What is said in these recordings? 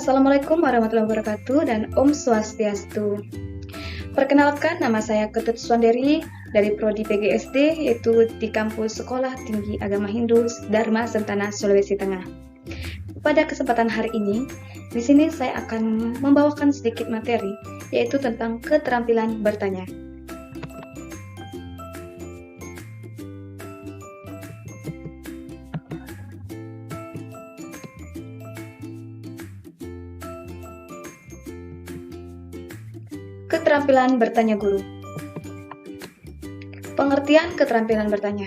Assalamualaikum warahmatullahi wabarakatuh dan Om Swastiastu. Perkenalkan, nama saya Ketut Swanderi dari Prodi PGSD, yaitu di kampus Sekolah Tinggi Agama Hindu Dharma Sentana, Sulawesi Tengah. Pada kesempatan hari ini, di sini saya akan membawakan sedikit materi, yaitu tentang keterampilan bertanya. Keterampilan bertanya guru. Pengertian keterampilan bertanya.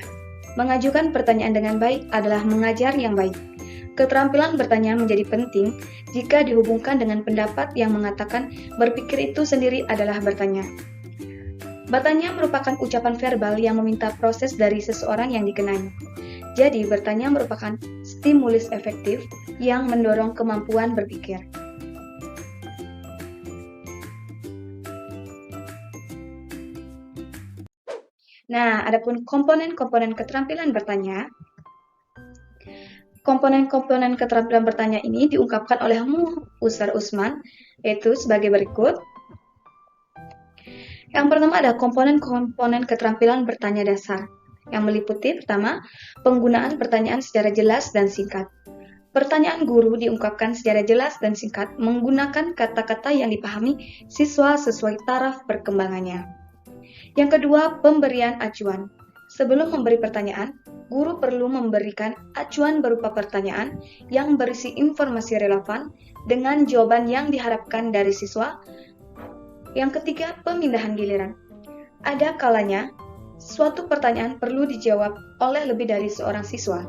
Mengajukan pertanyaan dengan baik adalah mengajar yang baik. Keterampilan bertanya menjadi penting jika dihubungkan dengan pendapat yang mengatakan berpikir itu sendiri adalah bertanya. Bertanya merupakan ucapan verbal yang meminta proses dari seseorang yang dikenal. Jadi, bertanya merupakan stimulus efektif yang mendorong kemampuan berpikir. Nah, adapun komponen-komponen keterampilan bertanya. Komponen-komponen keterampilan bertanya ini diungkapkan oleh Musar Usman, yaitu sebagai berikut. Yang pertama ada komponen-komponen keterampilan bertanya dasar, yang meliputi pertama, penggunaan pertanyaan secara jelas dan singkat. Pertanyaan guru diungkapkan secara jelas dan singkat menggunakan kata-kata yang dipahami siswa sesuai taraf perkembangannya. Yang kedua, pemberian acuan. Sebelum memberi pertanyaan, guru perlu memberikan acuan berupa pertanyaan yang berisi informasi relevan dengan jawaban yang diharapkan dari siswa. Yang ketiga, pemindahan giliran. Ada kalanya, suatu pertanyaan perlu dijawab oleh lebih dari seorang siswa,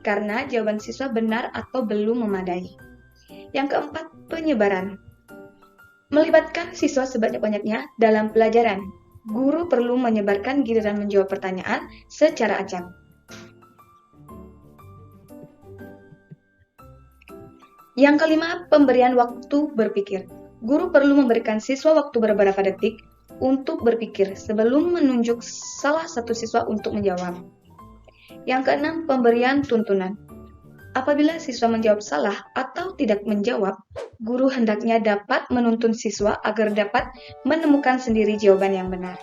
karena jawaban siswa benar atau belum memadai. Yang keempat, penyebaran. Melibatkan siswa sebanyak-banyaknya dalam pelajaran. Guru perlu menyebarkan giliran menjawab pertanyaan secara acak. Yang kelima, pemberian waktu berpikir. Guru perlu memberikan siswa waktu beberapa detik untuk berpikir sebelum menunjuk salah satu siswa untuk menjawab. Yang keenam, pemberian tuntunan. Apabila siswa menjawab salah atau tidak menjawab, guru hendaknya dapat menuntun siswa agar dapat menemukan sendiri jawaban yang benar.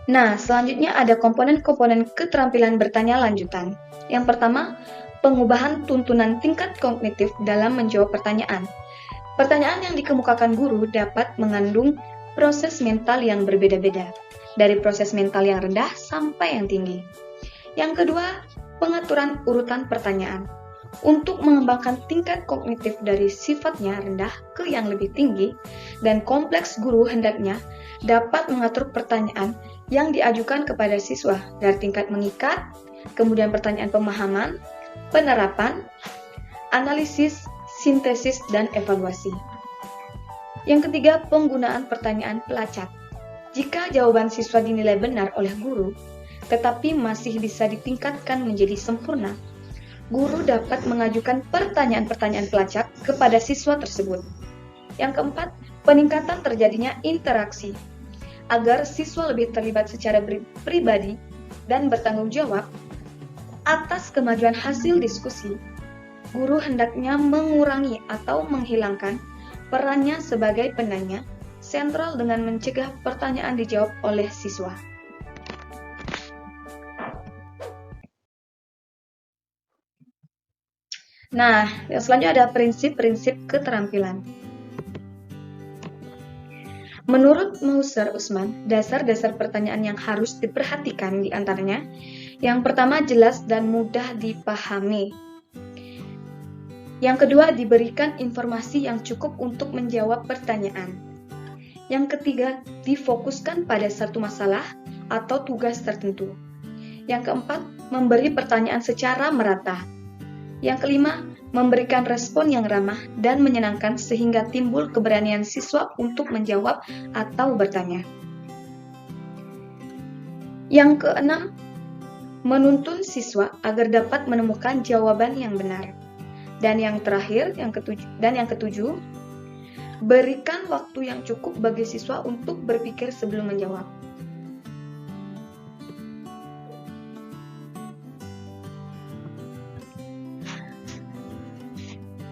Nah, selanjutnya ada komponen-komponen keterampilan bertanya lanjutan. Yang pertama, pengubahan tuntunan tingkat kognitif dalam menjawab pertanyaan. Pertanyaan yang dikemukakan guru dapat mengandung proses mental yang berbeda-beda, dari proses mental yang rendah sampai yang tinggi. Yang kedua, pengaturan urutan pertanyaan. Untuk mengembangkan tingkat kognitif dari sifatnya rendah ke yang lebih tinggi dan kompleks, guru hendaknya dapat mengatur pertanyaan yang diajukan kepada siswa dari tingkat mengikat, kemudian pertanyaan pemahaman, penerapan, analisis, sintesis, dan evaluasi. Yang ketiga, penggunaan pertanyaan pelacak. Jika jawaban siswa dinilai benar oleh guru, tetapi masih bisa ditingkatkan menjadi sempurna, guru dapat mengajukan pertanyaan-pertanyaan pelacak kepada siswa tersebut. Yang keempat, peningkatan terjadinya interaksi. Agar siswa lebih terlibat secara pribadi dan bertanggung jawab atas kemajuan hasil diskusi, guru hendaknya mengurangi atau menghilangkan perannya sebagai penanya, sentral dengan mencegah pertanyaan dijawab oleh siswa. Nah, yang selanjutnya ada prinsip-prinsip keterampilan. Menurut Musar Usman, dasar-dasar pertanyaan yang harus diperhatikan di antaranya, yang pertama, jelas dan mudah dipahami. Yang kedua, diberikan informasi yang cukup untuk menjawab pertanyaan. Yang ketiga, difokuskan pada satu masalah atau tugas tertentu. Yang keempat, memberi pertanyaan secara merata. Yang kelima, memberikan respon yang ramah dan menyenangkan sehingga timbul keberanian siswa untuk menjawab atau bertanya. Yang keenam, menuntun siswa agar dapat menemukan jawaban yang benar. Dan yang terakhir, yang ketujuh, berikan waktu yang cukup bagi siswa untuk berpikir sebelum menjawab.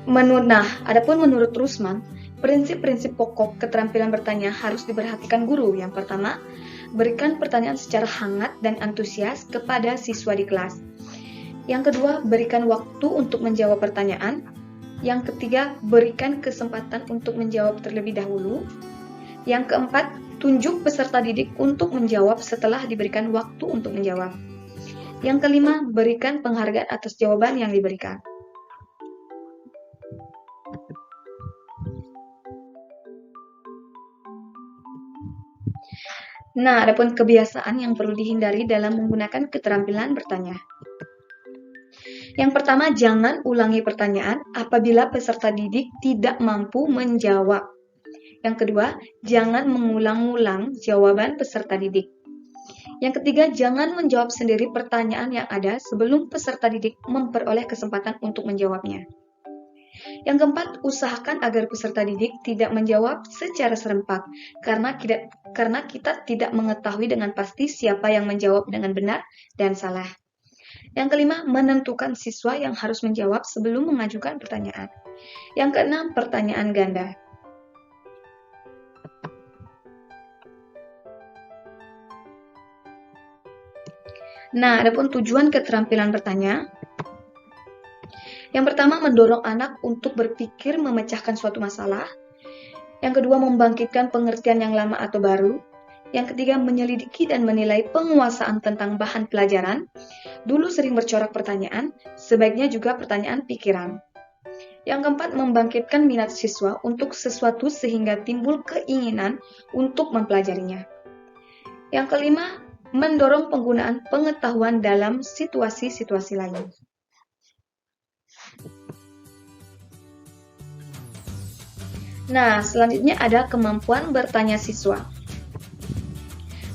Adapun menurut Rusman, prinsip-prinsip pokok keterampilan bertanya harus diperhatikan guru. Yang pertama, berikan pertanyaan secara hangat dan antusias kepada siswa di kelas. Yang kedua, berikan waktu untuk menjawab pertanyaan. Yang ketiga, berikan kesempatan untuk menjawab terlebih dahulu. Yang keempat, tunjuk peserta didik untuk menjawab setelah diberikan waktu untuk menjawab. Yang kelima, berikan penghargaan atas jawaban yang diberikan. Nah, adapun kebiasaan yang perlu dihindari dalam menggunakan keterampilan bertanya. Yang pertama, jangan ulangi pertanyaan apabila peserta didik tidak mampu menjawab. Yang kedua, jangan mengulang-ulang jawaban peserta didik. Yang ketiga, jangan menjawab sendiri pertanyaan yang ada sebelum peserta didik memperoleh kesempatan untuk menjawabnya. Yang keempat, usahakan agar peserta didik tidak menjawab secara serempak, karena kita tidak mengetahui dengan pasti siapa yang menjawab dengan benar dan salah. Yang kelima, menentukan siswa yang harus menjawab sebelum mengajukan pertanyaan. Yang keenam, pertanyaan ganda. Nah, adapun tujuan keterampilan bertanya. Yang pertama, mendorong anak untuk berpikir memecahkan suatu masalah. Yang kedua, membangkitkan pengertian yang lama atau baru. Yang ketiga, menyelidiki dan menilai penguasaan tentang bahan pelajaran. Dulu sering bercorak pertanyaan, sebaiknya juga pertanyaan pikiran. Yang keempat, membangkitkan minat siswa untuk sesuatu sehingga timbul keinginan untuk mempelajarinya. Yang kelima, mendorong penggunaan pengetahuan dalam situasi-situasi lain. Nah, selanjutnya ada kemampuan bertanya siswa.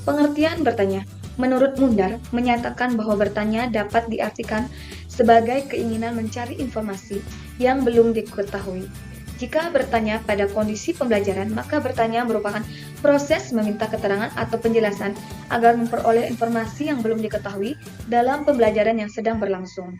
Pengertian bertanya. Menurut Mundar, menyatakan bahwa bertanya dapat diartikan sebagai keinginan mencari informasi yang belum diketahui. Jika bertanya pada kondisi pembelajaran, maka bertanya merupakan proses meminta keterangan atau penjelasan agar memperoleh informasi yang belum diketahui dalam pembelajaran yang sedang berlangsung.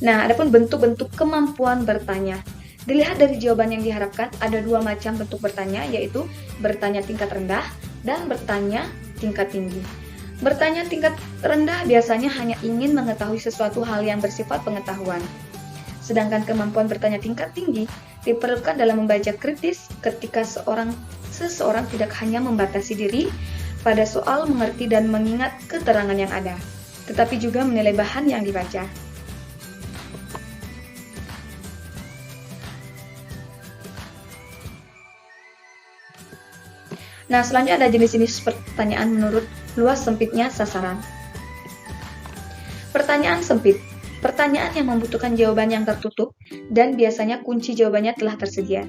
Nah, adapun bentuk-bentuk kemampuan bertanya. Dilihat dari jawaban yang diharapkan, ada dua macam bentuk bertanya, yaitu bertanya tingkat rendah dan bertanya tingkat tinggi. Bertanya tingkat rendah biasanya hanya ingin mengetahui sesuatu hal yang bersifat pengetahuan. Sedangkan kemampuan bertanya tingkat tinggi diperlukan dalam membaca kritis ketika seseorang tidak hanya membatasi diri pada soal mengerti dan mengingat keterangan yang ada, tetapi juga menilai bahan yang dibaca. Nah, selanjutnya ada jenis-jenis pertanyaan menurut luas sempitnya sasaran. Pertanyaan sempit. Pertanyaan yang membutuhkan jawaban yang tertutup dan biasanya kunci jawabannya telah tersedia.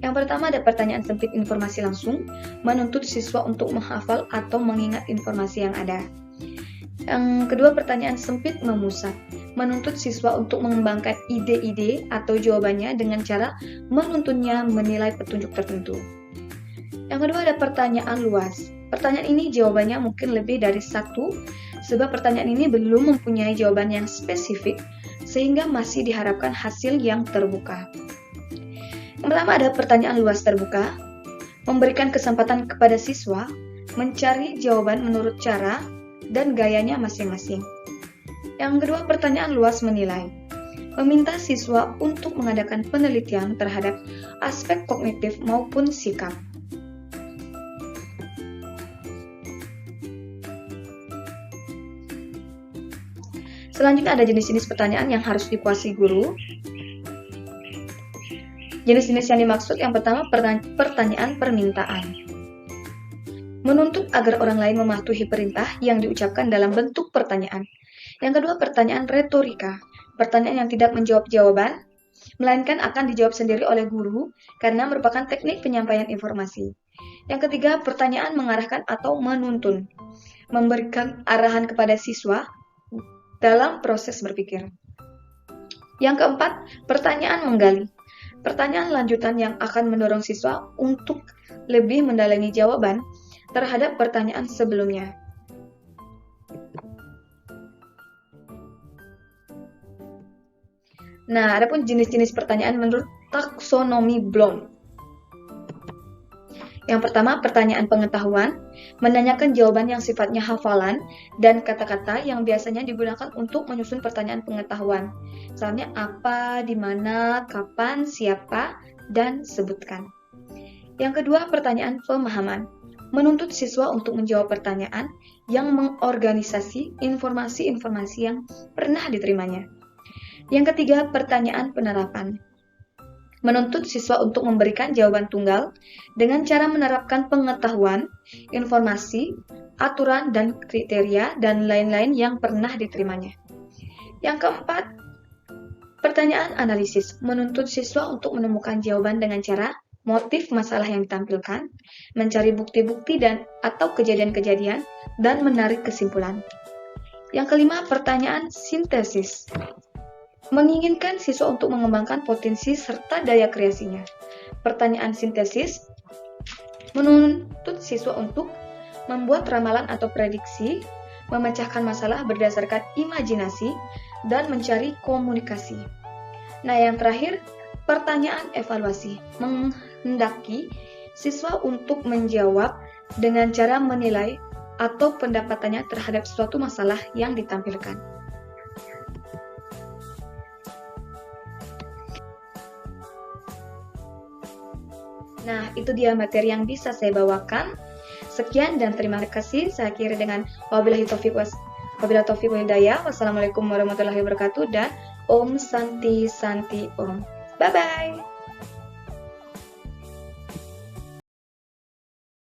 Yang pertama ada pertanyaan sempit informasi langsung, menuntut siswa untuk menghafal atau mengingat informasi yang ada. Yang kedua pertanyaan sempit memusat, menuntut siswa untuk mengembangkan ide-ide atau jawabannya dengan cara menuntunnya menilai petunjuk tertentu. Yang kedua ada pertanyaan luas. Pertanyaan ini jawabannya mungkin lebih dari satu, sebab pertanyaan ini belum mempunyai jawaban yang spesifik, sehingga masih diharapkan hasil yang terbuka. Yang pertama ada pertanyaan luas terbuka, memberikan kesempatan kepada siswa mencari jawaban menurut cara dan gayanya masing-masing. Yang kedua pertanyaan luas menilai, meminta siswa untuk mengadakan penelitian terhadap aspek kognitif maupun sikap. Selanjutnya ada jenis-jenis pertanyaan yang harus dikuasai guru. Jenis-jenis yang dimaksud yang pertama pertanyaan permintaan. Menuntut agar orang lain mematuhi perintah yang diucapkan dalam bentuk pertanyaan. Yang kedua pertanyaan retorika. Pertanyaan yang tidak menjawab jawaban, melainkan akan dijawab sendiri oleh guru karena merupakan teknik penyampaian informasi. Yang ketiga pertanyaan mengarahkan atau menuntun. Memberikan arahan kepada siswa dalam proses berpikir. Yang keempat, pertanyaan menggali. Pertanyaan lanjutan yang akan mendorong siswa untuk lebih mendalami jawaban terhadap pertanyaan sebelumnya. Nah, adapun jenis-jenis pertanyaan menurut taksonomi Bloom. Yang pertama, pertanyaan pengetahuan, menanyakan jawaban yang sifatnya hafalan dan kata-kata yang biasanya digunakan untuk menyusun pertanyaan pengetahuan. Misalnya apa, di mana, kapan, siapa, dan sebutkan. Yang kedua, pertanyaan pemahaman, menuntut siswa untuk menjawab pertanyaan yang mengorganisasi informasi-informasi yang pernah diterimanya. Yang ketiga, pertanyaan penerapan, menuntut siswa untuk memberikan jawaban tunggal dengan cara menerapkan pengetahuan, informasi, aturan, dan kriteria, dan lain-lain yang pernah diterimanya. Yang keempat, pertanyaan analisis, menuntut siswa untuk menemukan jawaban dengan cara motif masalah yang ditampilkan, mencari bukti-bukti atau kejadian-kejadian, dan menarik kesimpulan. Yang kelima, pertanyaan sintesis, menginginkan siswa untuk mengembangkan potensi serta daya kreasinya. Pertanyaan sintesis menuntut siswa untuk membuat ramalan atau prediksi, memecahkan masalah berdasarkan imajinasi, dan mencari komunikasi. Nah, yang terakhir, pertanyaan evaluasi, menghendaki siswa untuk menjawab dengan cara menilai atau pendapatannya terhadap suatu masalah yang ditampilkan. Nah, itu dia materi yang bisa saya bawakan. Sekian dan terima kasih. Saya akhiri dengan wabillahi taufiq wal hidayah. Wassalamualaikum warahmatullahi wabarakatuh dan Om Santi Santi Om. Bye-bye.